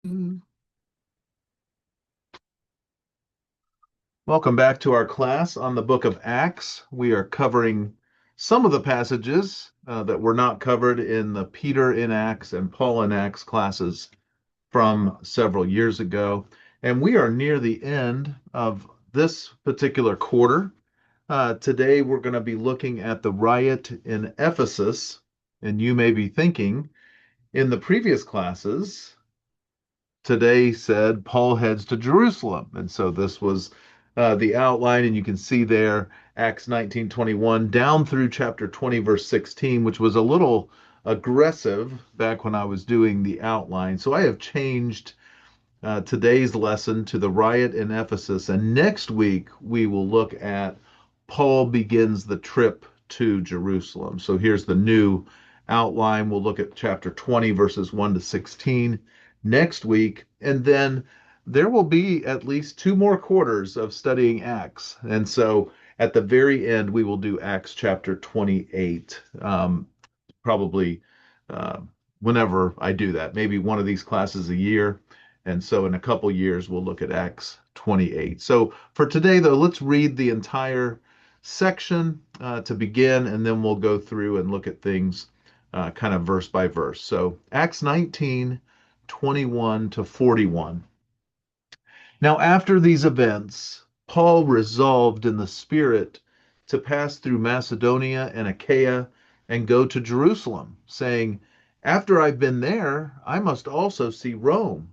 Mm. Welcome back to our class on the book of Acts. We are covering some of the passages that were not covered in the Peter in Acts and Paul in Acts classes from several years ago. And we are near the end of this particular quarter. Today we're going to be looking at the riot in Ephesus. And you may be thinking, in the previous classes, today said Paul heads to Jerusalem. And so this was the outline, and you can see there Acts 19:21 down through chapter 20, verse 16, which was a little aggressive back when I was doing the outline. So I have changed today's lesson to the riot in Ephesus. And next week, we will look at Paul begins the trip to Jerusalem. So here's the new outline. We'll look at chapter 20, verses 1 to 16 next week. And then there will be at least two more quarters of studying Acts. And so at the very end, we will do Acts chapter 28, probably uh, whenever I do that, maybe one of these classes a year. And so in a couple years, we'll look at Acts 28. So for today, though, let's read the entire section to begin, and then we'll go through and look at things kind of verse by verse. So Acts 19:21 to 41. Now, after these events, Paul resolved in the Spirit to pass through Macedonia and Achaia and go to Jerusalem, saying, after I've been there, I must also see Rome.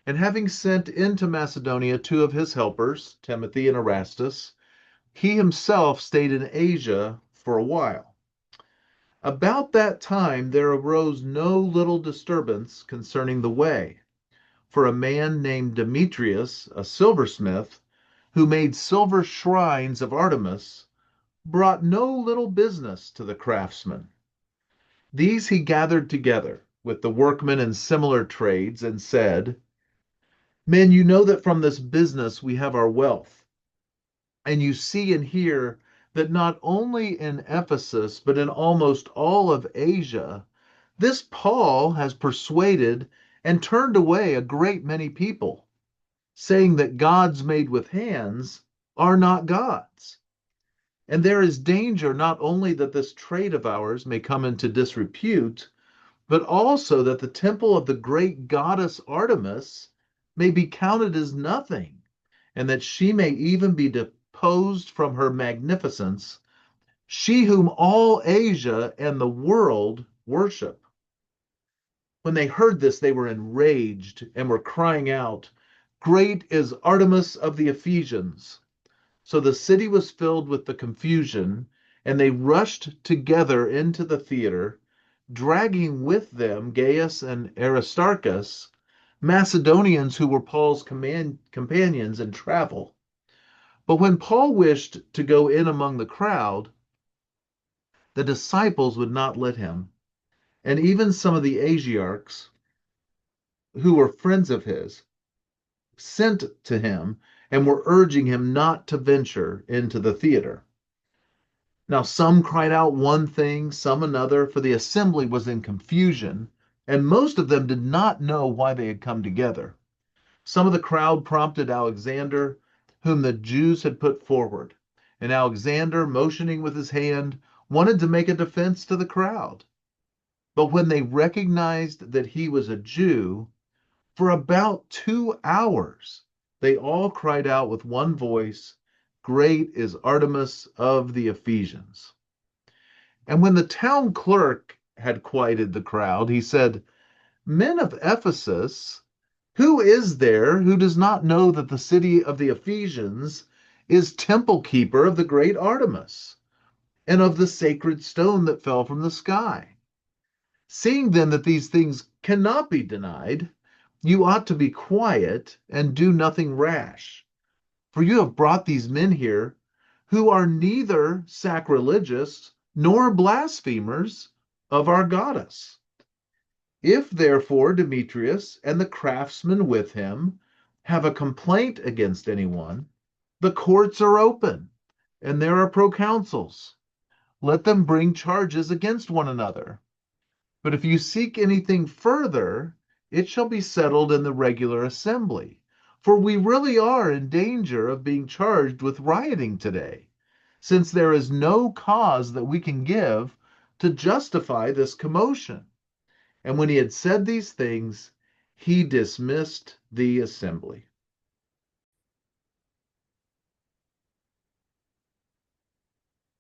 And having sent into Macedonia two of his helpers, Timothy and Erastus, he himself stayed in Asia for a while. About that time there arose no little disturbance concerning the way, for a man named Demetrius, a silversmith, who made silver shrines of Artemis, brought no little business to the craftsmen. These he gathered together with the workmen in similar trades and said, men, you know that from this business we have our wealth. And you see and hear that not only in Ephesus, but in almost all of Asia, this Paul has persuaded and turned away a great many people, saying that gods made with hands are not gods. And there is danger not only that this trade of ours may come into disrepute, but also that the temple of the great goddess Artemis may be counted as nothing, and that she may even be deposed from her magnificence, she whom all Asia and the world worship. When they heard this, they were enraged and were crying out, great is Artemis of the Ephesians. So the city was filled with the confusion, and they rushed together into the theater, dragging with them Gaius and Aristarchus, Macedonians who were Paul's companions in travel. But when Paul wished to go in among the crowd, the disciples would not let him. And even some of the Asiarchs, who were friends of his, sent to him and were urging him not to venture into the theater. Now, some cried out one thing, some another, for the assembly was in confusion, and most of them did not know why they had come together. Some of the crowd prompted Alexander, whom the Jews had put forward. And Alexander, motioning with his hand, wanted to make a defense to the crowd. But when they recognized that he was a Jew, for about 2 hours they all cried out with one voice, great is Artemis of the Ephesians. And when the town clerk had quieted the crowd, he said, men of Ephesus, who is there who does not know that the city of the Ephesians is temple keeper of the great Artemis and of the sacred stone that fell from the sky? Seeing then that these things cannot be denied, you ought to be quiet and do nothing rash. For you have brought these men here who are neither sacrilegious nor blasphemers of our goddess. If therefore Demetrius and the craftsmen with him have a complaint against anyone, the courts are open and there are proconsuls. Let them bring charges against one another. But if you seek anything further, it shall be settled in the regular assembly. For we really are in danger of being charged with rioting today, since there is no cause that we can give to justify this commotion. And when he had said these things, he dismissed the assembly.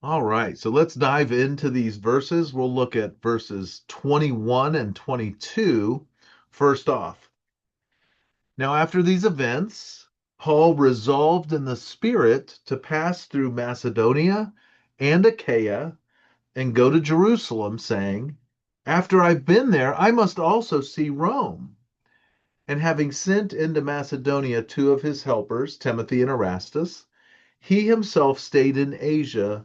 All right, so let's dive into these verses. We'll look at verses 21 and 22 first off. Now, after these events, Paul resolved in the Spirit to pass through Macedonia and Achaia and go to Jerusalem, saying, after I've been there, I must also see Rome. And having sent into Macedonia two of his helpers, Timothy and Erastus, he himself stayed in Asia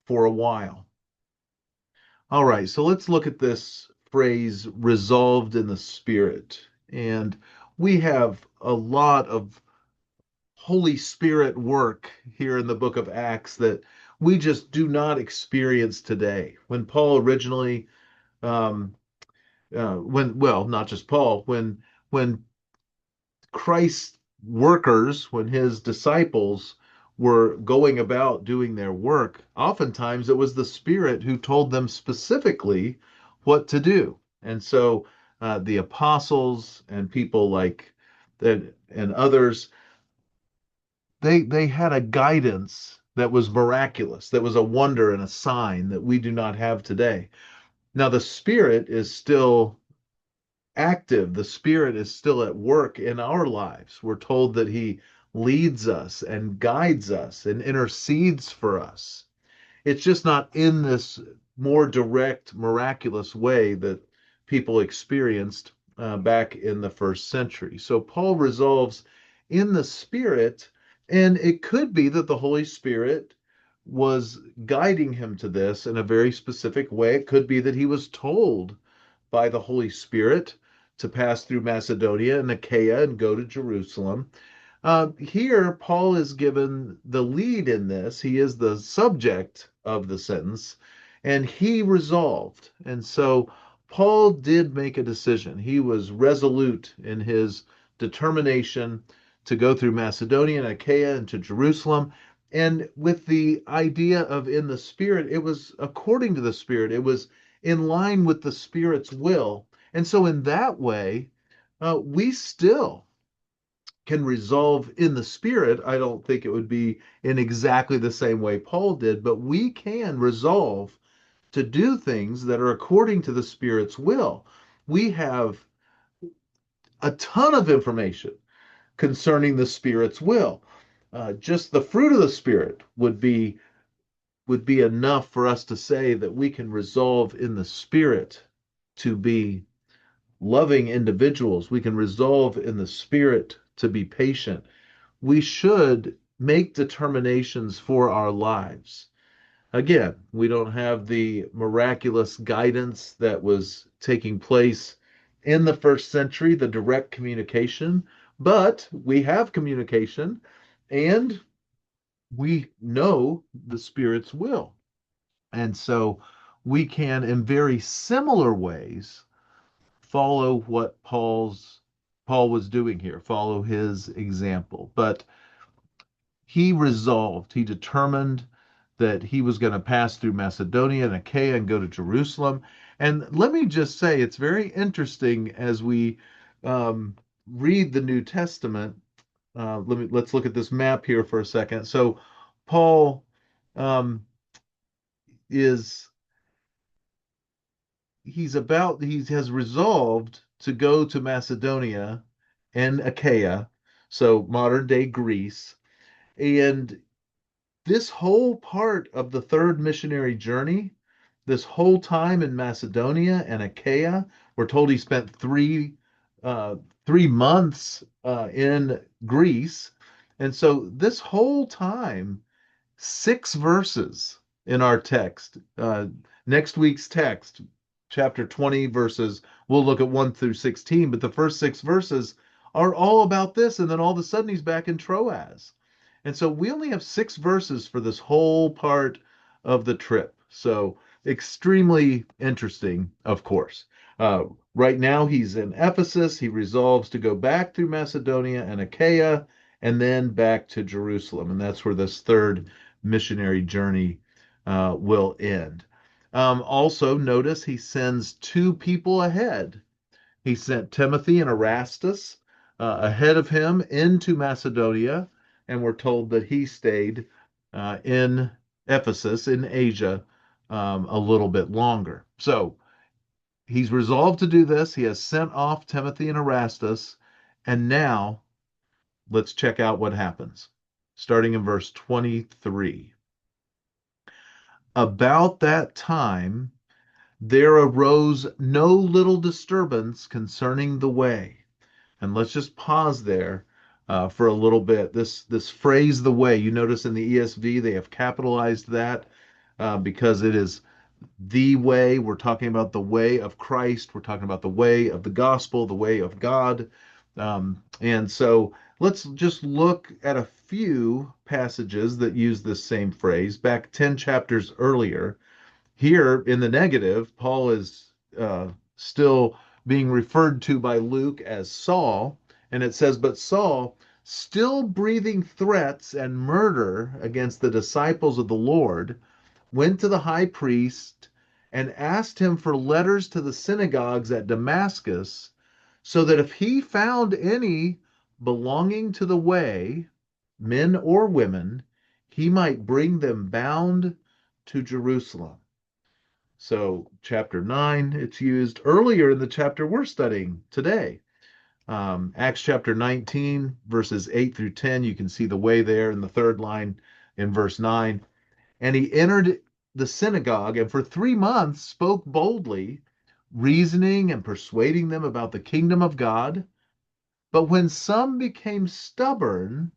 for a while. All right, so let's look at this phrase, resolved in the Spirit. And we have a lot of Holy Spirit work here in the book of Acts that we just do not experience today. When Paul originally, not just Paul, when Christ's workers, when his disciples were going about doing their work, oftentimes it was the Spirit who told them specifically what to do. And so the apostles and people like that and others, they had a guidance that was miraculous, that was a wonder and a sign that we do not have today. Now the Spirit is still active. The Spirit is still at work in our lives. We're told that He leads us and guides us and intercedes for us. It's just not in this more direct, miraculous way that people experienced back in the first century. So Paul resolves in the Spirit, and it could be that the Holy Spirit was guiding him to this in a very specific way. It could be that he was told by the Holy Spirit to pass through Macedonia and Achaia and go to Jerusalem. Here, Paul is given the lead in this. He is the subject of the sentence, and he resolved. And so Paul did make a decision. He was resolute in his determination to go through Macedonia and Achaia and to Jerusalem. And with the idea of in the Spirit, it was according to the Spirit, it was in line with the Spirit's will. And so, in that way, we still can resolve in the Spirit. I don't think it would be in exactly the same way Paul did, but we can resolve to do things that are according to the Spirit's will. We have a ton of information concerning the Spirit's will. Just the fruit of the Spirit would be enough for us to say that we can resolve in the Spirit to be loving individuals. We can resolve in the Spirit to be patient. We should make determinations for our lives. Again, we don't have the miraculous guidance that was taking place in the first century, the direct communication, but we have communication and we know the Spirit's will. And so we can, in very similar ways, follow what Paul was doing here, follow his example. But he determined that he was going to pass through Macedonia and Achaia and go to Jerusalem. And let me just say, it's very interesting as we read the New Testament. Let's look at this map here for a second. So Paul um, is he has resolved to go to Macedonia and Achaia, so modern day Greece, and this whole part of the third missionary journey, this whole time in Macedonia and Achaia, we're told he spent 3 months in Greece, and so this whole time 6 verses in our text. Next week's text, chapter 20, verses, we'll look at 1 through 16, but the first 6 verses are all about this. And then all of a sudden he's back in Troas. And so we only have 6 verses for this whole part of the trip. So extremely interesting, of course. Uh, Right now, he's in Ephesus. He resolves to go back through Macedonia and Achaia and then back to Jerusalem. And that's where this third missionary journey will end. Also, notice he sends two people ahead. He sent Timothy and Erastus ahead of him into Macedonia, and we're told that he stayed in Ephesus in Asia a little bit longer. So he's resolved to do this. He has sent off Timothy and Erastus, and now let's check out what happens. Starting in verse 23. About that time, there arose no little disturbance concerning the way. And let's just pause there for a little bit. This phrase, the way, you notice in the ESV, they have capitalized that because it is the way. We're talking about the way of Christ. We're talking about the way of the gospel, the way of God. And so let's just look at a few passages that use this same phrase. Back 10 chapters earlier, here in the negative, Paul is still being referred to by Luke as Saul. And it says, but Saul, still breathing threats and murder against the disciples of the Lord, went to the high priest and asked him for letters to the synagogues at Damascus, so that if he found any belonging to the way, men or women, he might bring them bound to Jerusalem. So, chapter 9, it's used earlier in the chapter we're studying today. Acts chapter 19, verses 8 through 10, you can see the way there in the third line in verse 9. And he entered the synagogue and for 3 months spoke boldly, reasoning and persuading them about the kingdom of God. But when some became stubborn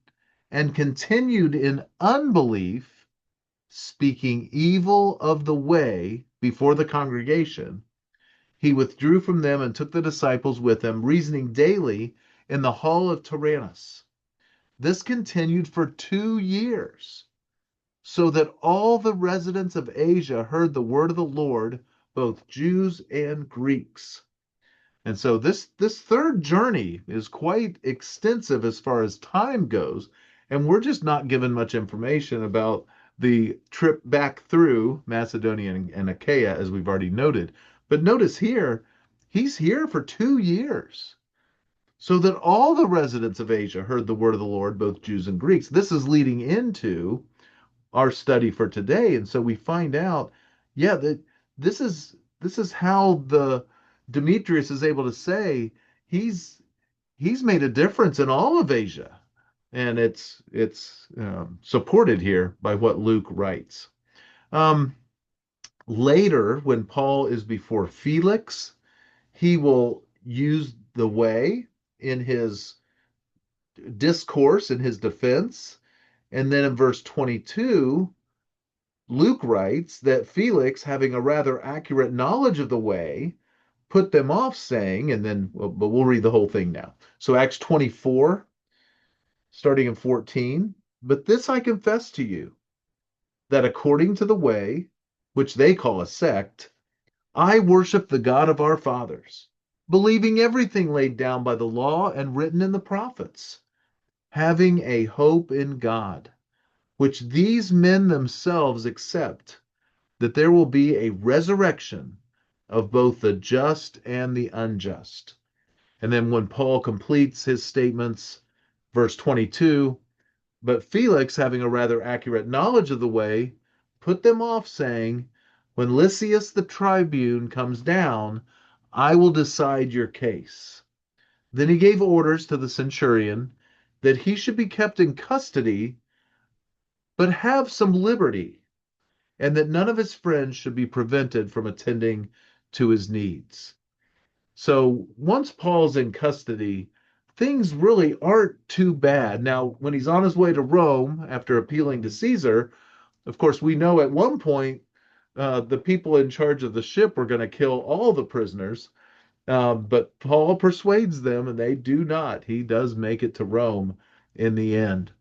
and continued in unbelief, speaking evil of the way before the congregation, he withdrew from them and took the disciples with him, reasoning daily in the hall of Tyrannus. This continued for 2 years, so that all the residents of Asia heard the word of the Lord, both Jews and Greeks. And so this third journey is quite extensive as far as time goes, and we're just not given much information about the trip back through Macedonia and Achaia, as we've already noted. But notice here, he's here for 2 years, so that all the residents of Asia heard the word of the Lord, both Jews and Greeks. This is leading into our study for today, and so we find out, yeah, that this is how the Demetrius is able to say he's made a difference in all of Asia, and it's supported here by what Luke writes. Um, Later, when Paul is before Felix, he will use the way in his discourse, in his defense, and then in verse 22. Luke writes that Felix, having a rather accurate knowledge of the way, put them off, saying, and then, but we'll read the whole thing now. So, Acts 24, starting in 14. But this I confess to you, that according to the way, which they call a sect, I worship the God of our fathers, believing everything laid down by the law and written in the prophets, having a hope in God, which these men themselves accept, that there will be a resurrection of both the just and the unjust. And then when Paul completes his statements, verse 22, but Felix, having a rather accurate knowledge of the way, put them off, saying, when Lysias the tribune comes down, I will decide your case. Then he gave orders to the centurion that he should be kept in custody, but have some liberty, and that none of his friends should be prevented from attending to his needs. So once Paul's in custody, things really aren't too bad. Now, when he's on his way to Rome after appealing to Caesar, of course, we know at one point the people in charge of the ship were going to kill all the prisoners, but Paul persuades them, and they do not. He does make it to Rome in the end.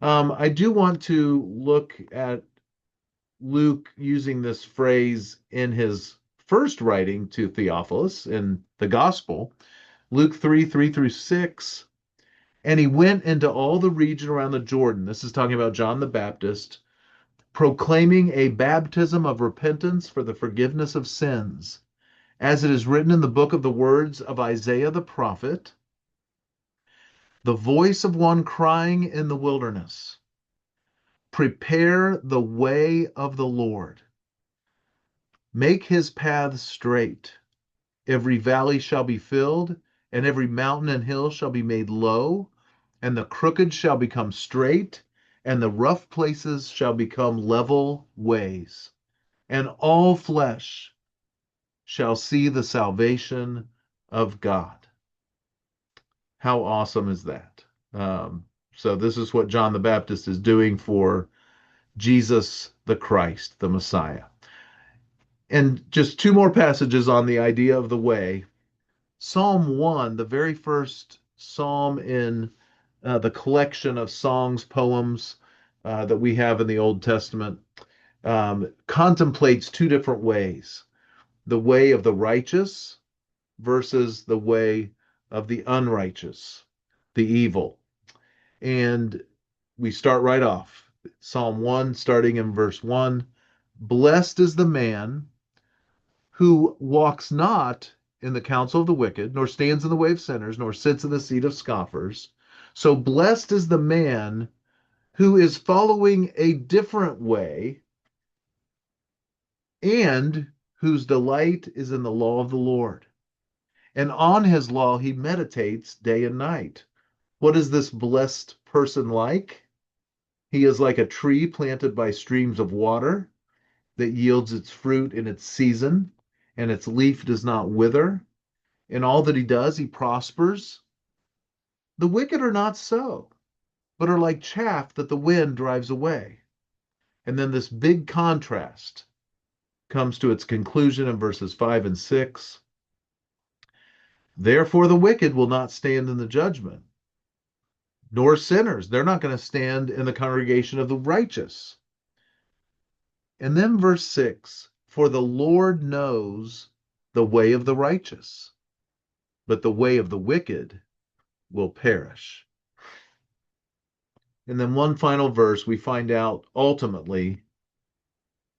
I do want to look at Luke using this phrase in his first writing to Theophilus in the gospel, Luke 3, 3 through 6. And he went into all the region around the Jordan. This is talking about John the Baptist, proclaiming a baptism of repentance for the forgiveness of sins, as it is written in the book of the words of Isaiah the prophet, the voice of one crying in the wilderness, prepare the way of the Lord, make his paths straight. Every valley shall be filled, and every mountain and hill shall be made low, and the crooked shall become straight, and the rough places shall become level ways, and all flesh shall see the salvation of God. How awesome is that? So this is what John the Baptist is doing for Jesus the Christ, the Messiah. And just two more passages on the idea of the way. Psalm 1, the very first psalm in the collection of songs, poems that we have in the Old Testament, contemplates two different ways: the way of the righteous versus the way of the unrighteous, the evil. And we start right off. Psalm 1, starting in verse 1. Blessed is the man who walks not in the counsel of the wicked, nor stands in the way of sinners, nor sits in the seat of scoffers. So blessed is the man who is following a different way and whose delight is in the law of the Lord. And on his law he meditates day and night. What is this blessed person like? He is like a tree planted by streams of water that yields its fruit in its season, and its leaf does not wither. In all that he does, he prospers. The wicked are not so, but are like chaff that the wind drives away. And then this big contrast comes to its conclusion in verses 5 and 6. Therefore, the wicked will not stand in the judgment, nor sinners. They're not going to stand in the congregation of the righteous. And then verse 6, for the Lord knows the way of the righteous, but the way of the wicked will perish. And then one final verse, we find out ultimately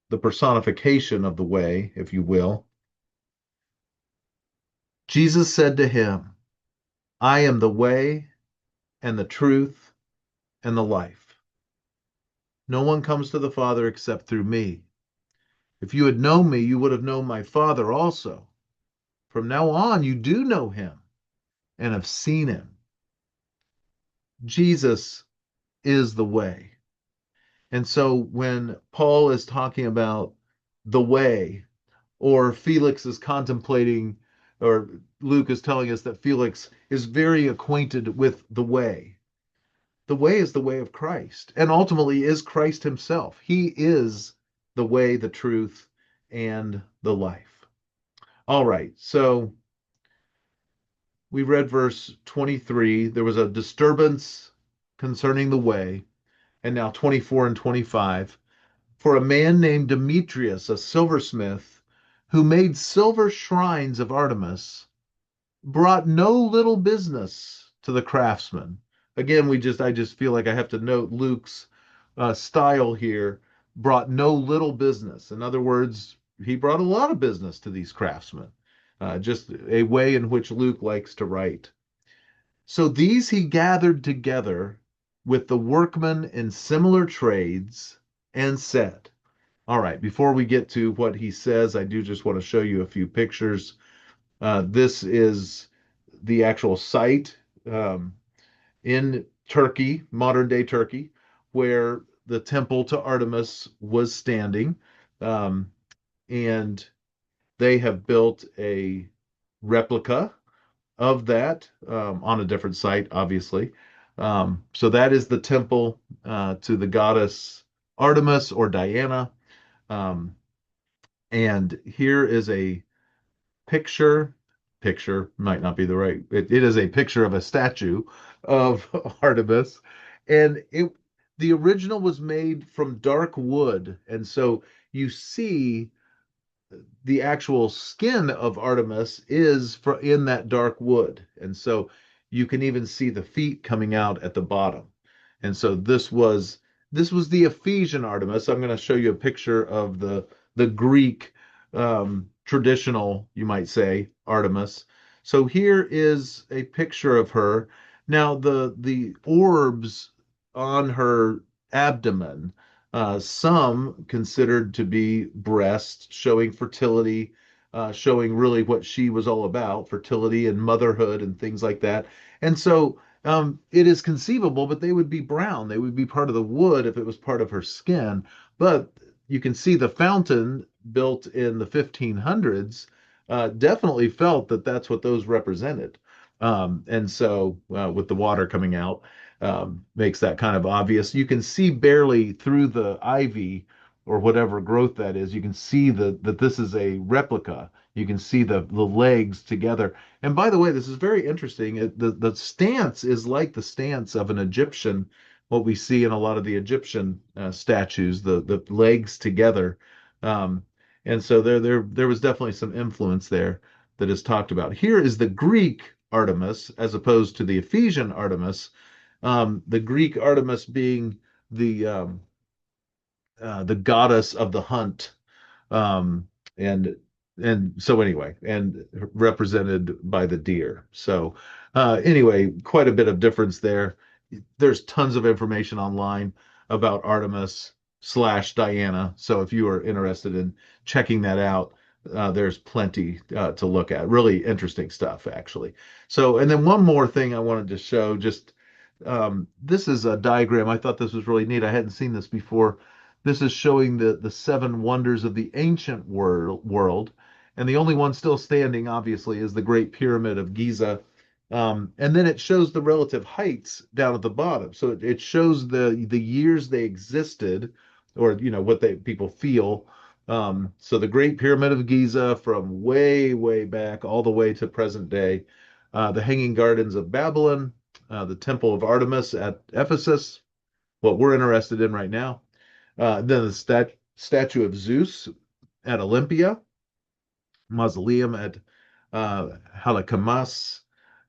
the personification of the way, if you will. Jesus said to him, I am the way and the truth and the life. No one comes to the Father except through me. If you had known me, you would have known my Father also. From now on, you do know him and have seen him. Jesus is the way. And so when Paul is talking about the way, or Felix is contemplating, or Luke is telling us that Felix is very acquainted with the way. The way is the way of Christ, and ultimately is Christ himself. He is the way, the truth, and the life. All right, so we read verse 23. There was a disturbance concerning the way, and now 24 and 25. For a man named Demetrius, a silversmith, who made silver shrines of Artemis, brought no little business to the craftsmen. Again, I just feel like I have to note Luke's style here. Brought no little business. In other words, he brought a lot of business to these craftsmen. Just a way in which Luke likes to write. So these he gathered together with the workmen in similar trades and said, all right, before we get to what he says, I do just want to show you a few pictures. This is the actual site in Turkey, modern day Turkey, where the temple to Artemis was standing. And they have built a replica of that on a different site, obviously. So that is the temple to the goddess Artemis or Diana. Um, and here is a picture. Picture might not be the right. It is a picture of a statue of Artemis, and the original was made from dark wood, and so you see the actual skin of Artemis is in that dark wood. And so you can even see the feet coming out at the bottom. And so this was the Ephesian Artemis. I'm going to show you a picture of the Greek traditional, you might say, Artemis. So here is a picture of her. Now the orbs on her abdomen, some considered to be breasts, showing fertility, showing really what she was all about, fertility and motherhood and things like that. And so it is conceivable, but they would be brown. They would be part of the wood if it was part of her skin. But you can see the fountain built in the 1500s definitely felt that that's what those represented. And so with the water coming out, makes that kind of obvious. You can see barely through the ivy or whatever growth that is. You can see that this is a replica. You can see the legs together. And by the way, this is very interesting. The stance is like the stance of an Egyptian, what we see in a lot of the Egyptian statues, the legs together. Um, and so there was definitely some influence there that is talked about. Here is the Greek Artemis as opposed to the Ephesian Artemis. The Greek Artemis being the the goddess of the hunt, um, and and so anyway, and represented by the deer. So anyway, quite a bit of difference there. There's tons of information online about Artemis slash Diana. So if you are interested in checking that out, there's plenty to look at. Really interesting stuff, actually. So, and then one more thing I wanted to show, just this is a diagram. I thought this was really neat. I hadn't seen this before. This is showing the seven wonders of the ancient world, and the only one still standing, obviously, is the Great Pyramid of Giza. And then it shows the relative heights down at the bottom. So it shows the years they existed, or what they people feel. So the Great Pyramid of Giza from way, way back all the way to present day. The Hanging Gardens of Babylon, the Temple of Artemis at Ephesus, what we're interested in right now. Then the statue of Zeus at Olympia, mausoleum at Halicarnassus,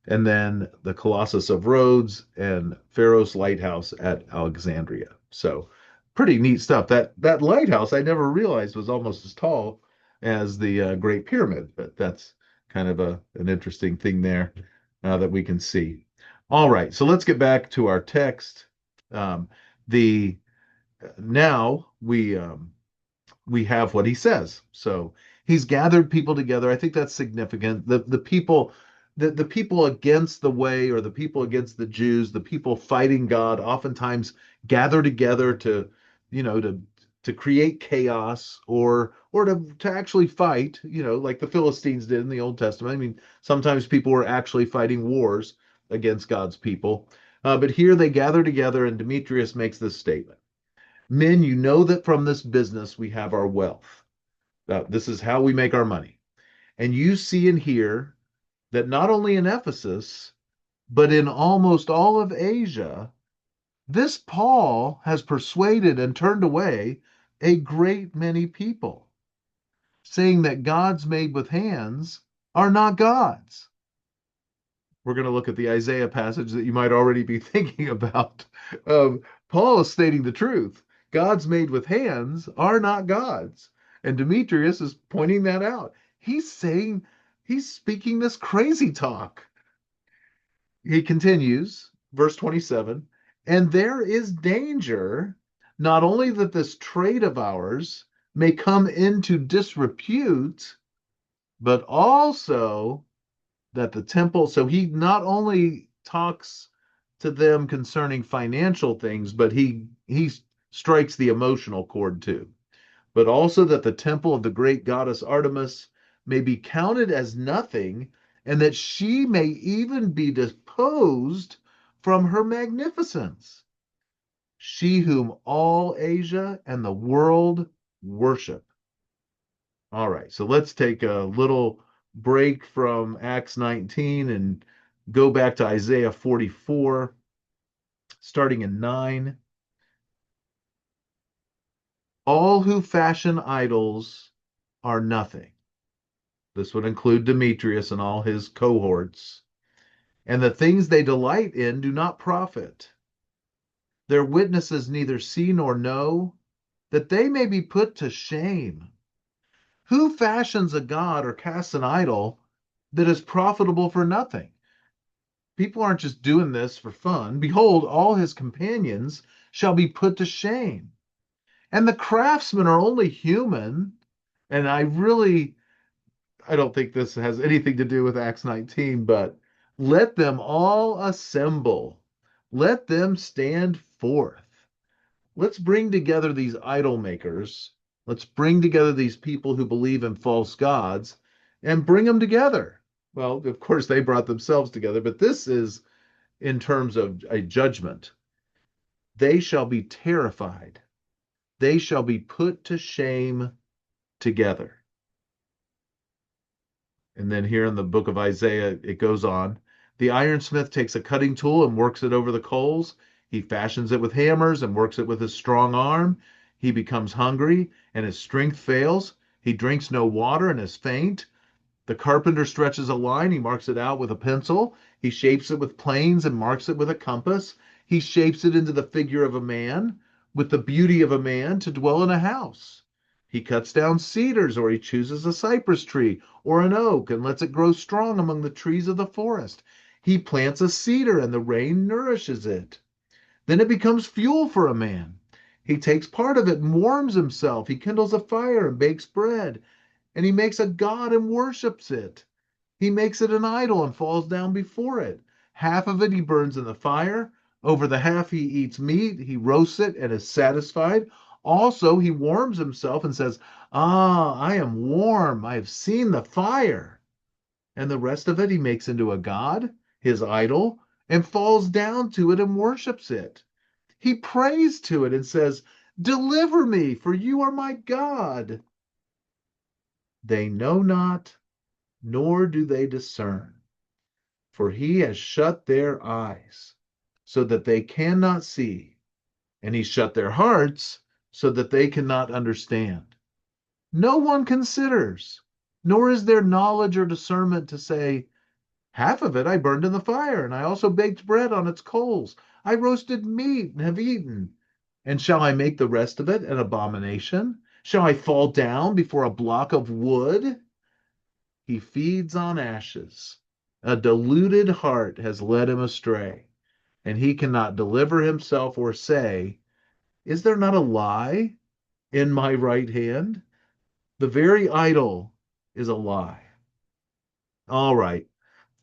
and then the Colossus of Rhodes and Pharos Lighthouse at Alexandria. So pretty neat stuff. That lighthouse I never realized was almost as tall as the Great Pyramid, but that's kind of an interesting thing there that we can see. All right, so let's get back to our text. The Now we have what he says. So he's gathered people together. I think that's significant. The people the people against the way, or the people against the Jews, the people fighting God, oftentimes gather together to, to create chaos, or to actually fight, like the Philistines did in the Old Testament. I mean, sometimes people were actually fighting wars against God's people. But here they gather together, and Demetrius makes this statement. Men, you know that from this business we have our wealth. This is how we make our money. And you see and hear that not only in Ephesus, but in almost all of Asia, this Paul has persuaded and turned away a great many people, saying that gods made with hands are not gods. We're going to look at the Isaiah passage that you might already be thinking about. Paul is stating the truth. Gods made with hands are not gods. And Demetrius is pointing that out. He's speaking this crazy talk. He continues, verse 27, and there is danger not only that this trade of ours may come into disrepute, but also that the temple, so he not only talks to them concerning financial things, but he strikes the emotional chord too. But also that the temple of the great goddess Artemis may be counted as nothing, and that she may even be deposed from her magnificence. She whom all Asia and the world worship. All right, so let's take a little break from Acts 19 and go back to Isaiah 44, starting in 9. All who fashion idols are nothing. This would include Demetrius and all his cohorts. And the things they delight in do not profit. Their witnesses neither see nor know, that they may be put to shame. Who fashions a god or casts an idol that is profitable for nothing? People aren't just doing this for fun. Behold, all his companions shall be put to shame. And the craftsmen are only human. And I don't think this has anything to do with Acts 19, but let them all assemble. Let them stand forth. Let's bring together these idol makers. Let's bring together these people who believe in false gods and bring them together. Well, of course, they brought themselves together, but this is in terms of a judgment. They shall be terrified. They shall be put to shame together. And then here in the book of Isaiah, it goes on. The ironsmith takes a cutting tool and works it over the coals. He fashions it with hammers and works it with his strong arm. He becomes hungry and his strength fails. He drinks no water and is faint. The carpenter stretches a line. He marks it out with a pencil. He shapes it with planes and marks it with a compass. He shapes it into the figure of a man, with the beauty of a man to dwell in a house. He cuts down cedars, or he chooses a cypress tree or an oak and lets it grow strong among the trees of the forest. He plants a cedar and the rain nourishes it. Then it becomes fuel for a man. He takes part of it and warms himself. He kindles a fire and bakes bread, and he makes a god and worships it. He makes it an idol and falls down before it. Half of it he burns in the fire. Over the half he eats meat. He roasts it and is satisfied. Also, he warms himself and says, "Ah, I am warm. I have seen the fire." And the rest of it he makes into a god, his idol, and falls down to it and worships it. He prays to it and says, "Deliver me, for you are my God." They know not, nor do they discern, for he has shut their eyes so that they cannot see, and he shut their hearts so that they cannot understand. No one considers, nor is there knowledge or discernment to say, half of it I burned in the fire, and I also baked bread on its coals. I roasted meat and have eaten. And shall I make the rest of it an abomination? Shall I fall down before a block of wood? He feeds on ashes. A deluded heart has led him astray, and he cannot deliver himself or say, is there not a lie in my right hand? The very idol is a lie. All right.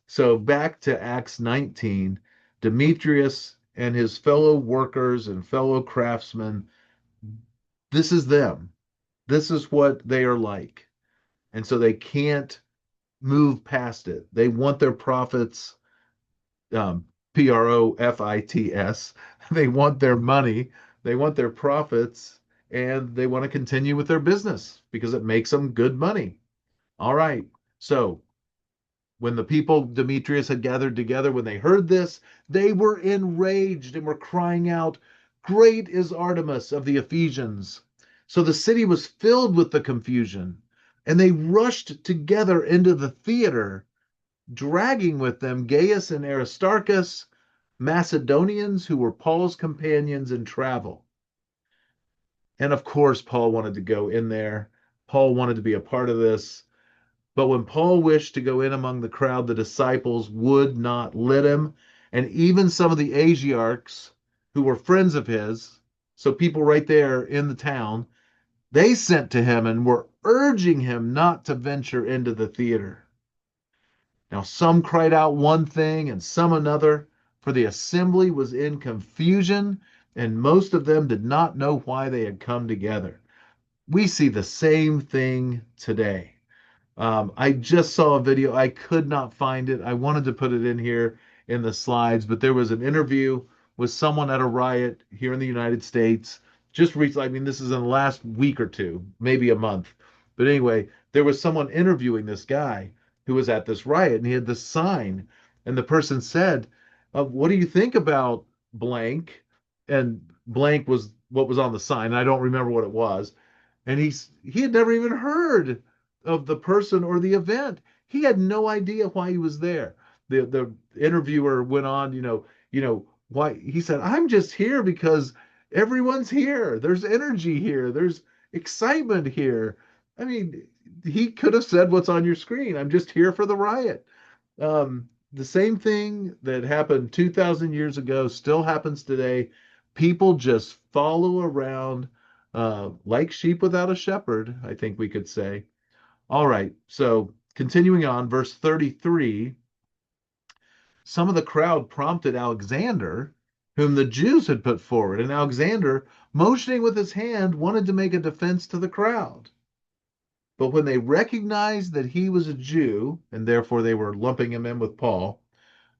So back to Acts 19, Demetrius and his fellow workers and fellow craftsmen, this is them. This is what they are like. And so they can't move past it. They want their profits, profits. They want their money, they want their profits, and they want to continue with their business because it makes them good money. All right. So when the people Demetrius had gathered together, when they heard this, they were enraged and were crying out, "Great is Artemis of the Ephesians." So the city was filled with the confusion, and they rushed together into the theater, dragging with them Gaius and Aristarchus, Macedonians who were Paul's companions in travel. And of course, Paul wanted to go in there. Paul wanted to be a part of this. But when Paul wished to go in among the crowd, the disciples would not let him. And even some of the Asiarchs who were friends of his, so people right there in the town, they sent to him and were urging him not to venture into the theater. Now, some cried out one thing and some another, for the assembly was in confusion, and most of them did not know why they had come together. We see the same thing today. I just saw a video. I could not find it. I wanted to put it in here in the slides, but there was an interview with someone at a riot here in the United States. Just recently, I mean, this is in the last week or two, maybe a month. But anyway, there was someone interviewing this guy who was at this riot, and he had this sign, and the person said, "What do you think about blank?" And blank was what was on the sign. I don't remember what it was, and he had never even heard of the person or the event. He had no idea why he was there. The interviewer went on, why he said, "I'm just here because everyone's here. There's energy here. There's excitement here." I mean, he could have said what's on your screen. I'm just here for the riot. The same thing that happened 2,000 years ago still happens today. People just follow around like sheep without a shepherd, I think we could say. All right, so continuing on, verse 33, some of the crowd prompted Alexander, whom the Jews had put forward, and Alexander, motioning with his hand, wanted to make a defense to the crowd. But when they recognized that he was a Jew, and therefore they were lumping him in with Paul,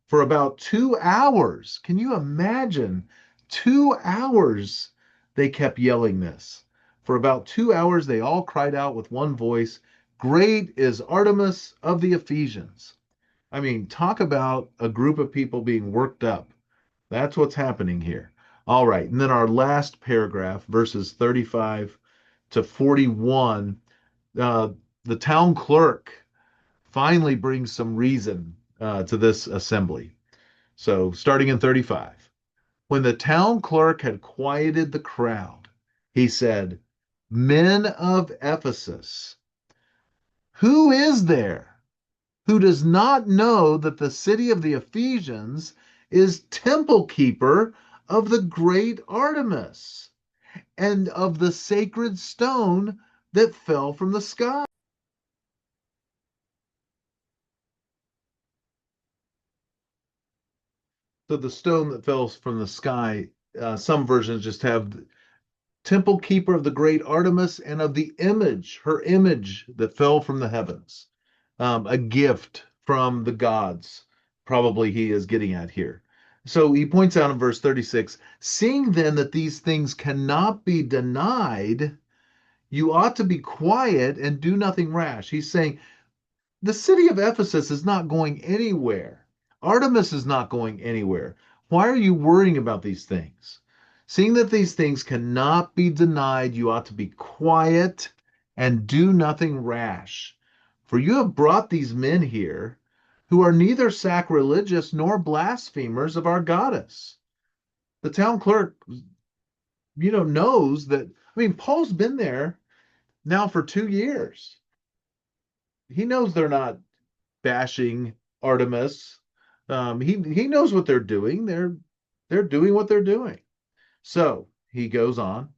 for about 2 hours, can you imagine? 2 hours they kept yelling this. For about 2 hours, they all cried out with one voice, "Great is Artemis of the Ephesians." I mean, talk about a group of people being worked up. That's what's happening here. All right. And then our last paragraph, verses 35 to 41, uh, the town clerk finally brings some reason to this assembly. So, starting in 35, when the town clerk had quieted the crowd, he said, "Men of Ephesus, who is there who does not know that the city of the Ephesians is temple keeper of the great Artemis and of the sacred stone that fell from the sky?" So the stone that fell from the sky, some versions just have temple keeper of the great Artemis and of the image, her image that fell from the heavens, a gift from the gods, probably he is getting at here. So he points out in verse 36, seeing then that these things cannot be denied, you ought to be quiet and do nothing rash. He's saying, the city of Ephesus is not going anywhere. Artemis is not going anywhere. Why are you worrying about these things? Seeing that these things cannot be denied, you ought to be quiet and do nothing rash. For you have brought these men here who are neither sacrilegious nor blasphemers of our goddess. The town clerk, knows that. I mean, Paul's been there now for 2 years. He knows they're not bashing Artemis. He knows what they're doing. They're doing what they're doing. So he goes on.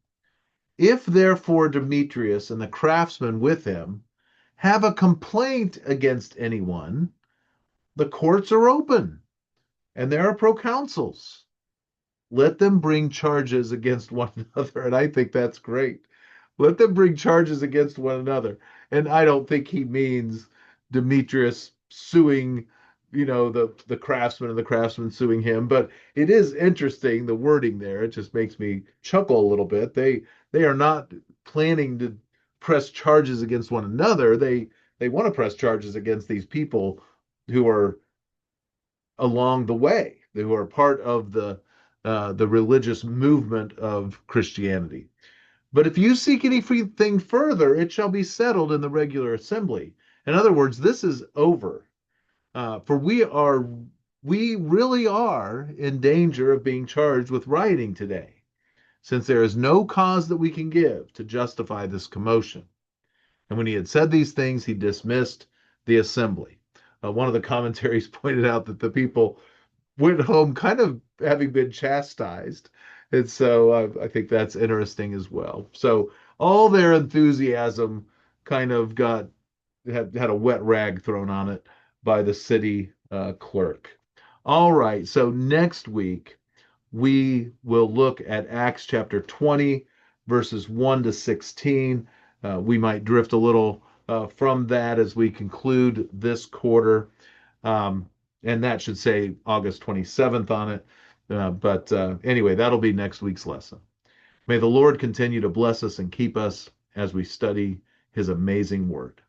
If therefore Demetrius and the craftsmen with him have a complaint against anyone, the courts are open and there are proconsuls. Let them bring charges against one another. And I think that's great. Let them bring charges against one another. And I don't think he means Demetrius suing, the craftsman and the craftsman suing him. But it is interesting, the wording there. It just makes me chuckle a little bit. They are not planning to press charges against one another. They want to press charges against these people who are along the way, who are part of the religious movement of Christianity. But if you seek anything further, it shall be settled in the regular assembly. In other words, this is over. For we really are in danger of being charged with rioting today, since there is no cause that we can give to justify this commotion. And when he had said these things, he dismissed the assembly. One of the commentaries pointed out that the people went home kind of having been chastised. And so I think that's interesting as well. So all their enthusiasm kind of had a wet rag thrown on it by the city clerk. All right. So next week, we will look at Acts chapter 20, verses 1 to 16. We might drift a little from that as we conclude this quarter. Um, and that should say August 27th on it. But anyway, that'll be next week's lesson. May the Lord continue to bless us and keep us as we study his amazing word.